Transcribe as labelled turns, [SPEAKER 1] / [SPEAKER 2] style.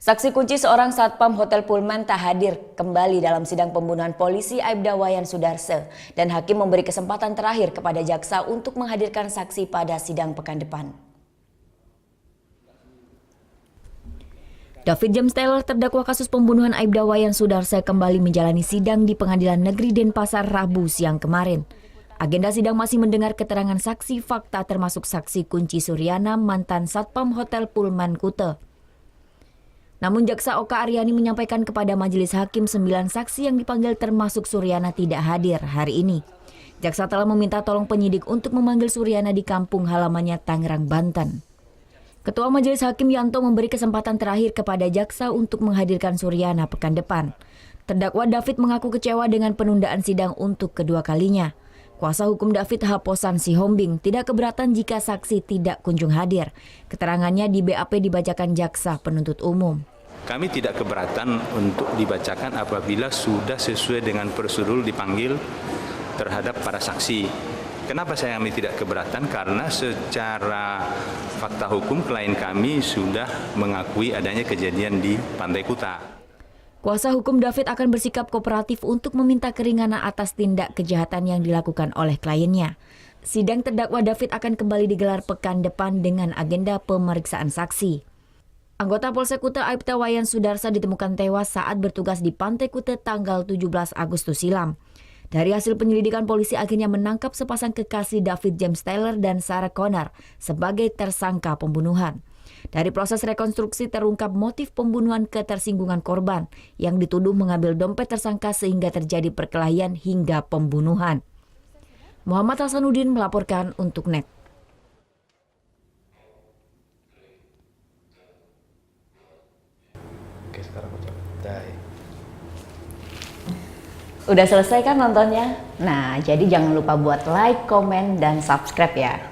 [SPEAKER 1] Saksi kunci seorang satpam Hotel Pullman tak hadir kembali dalam sidang pembunuhan polisi Aibda Wayan Sudarse dan hakim memberi kesempatan terakhir kepada jaksa untuk menghadirkan saksi pada sidang pekan depan. David James Taylor, terdakwa kasus pembunuhan Aibda Wayan Sudarse, kembali menjalani sidang di Pengadilan Negeri Denpasar Rabu siang kemarin. Agenda sidang masih mendengar keterangan saksi fakta termasuk saksi kunci Suryana, mantan satpam Hotel Pullman Kuta. Namun jaksa Oka Aryani menyampaikan kepada majelis hakim 9 saksi yang dipanggil termasuk Suryana tidak hadir hari ini. Jaksa telah meminta tolong penyidik untuk memanggil Suryana di kampung halamannya Tangerang, Banten. Ketua Majelis Hakim Yanto memberi kesempatan terakhir kepada jaksa untuk menghadirkan Suryana pekan depan. Terdakwa David mengaku kecewa dengan penundaan sidang untuk kedua kalinya. Kuasa hukum David, Haposan Sihombing, tidak keberatan jika saksi tidak kunjung hadir. Keterangannya di BAP dibacakan jaksa penuntut umum.
[SPEAKER 2] Kami tidak keberatan untuk dibacakan apabila sudah sesuai dengan prosedur dipanggil terhadap para saksi. Kenapa kami tidak keberatan? Karena secara fakta hukum klien kami sudah mengakui adanya kejadian di Pantai Kuta.
[SPEAKER 1] Kuasa hukum David akan bersikap kooperatif untuk meminta keringanan atas tindak kejahatan yang dilakukan oleh kliennya. Sidang terdakwa David akan kembali digelar pekan depan dengan agenda pemeriksaan saksi. Anggota Polsek Kuta Aibda Wayan Sudarse ditemukan tewas saat bertugas di Pantai Kuta tanggal 17 Agustus silam. Dari hasil penyelidikan, polisi akhirnya menangkap sepasang kekasih David James Taylor dan Sarah Connor sebagai tersangka pembunuhan. Dari proses rekonstruksi terungkap motif pembunuhan ketersinggungan korban yang dituduh mengambil dompet tersangka sehingga terjadi perkelahian hingga pembunuhan. Muhammad Hasanuddin melaporkan untuk NET.
[SPEAKER 3] Oke, sekarang
[SPEAKER 1] Udah selesai kan nontonnya? Nah, jadi jangan lupa buat like, komen, dan subscribe ya.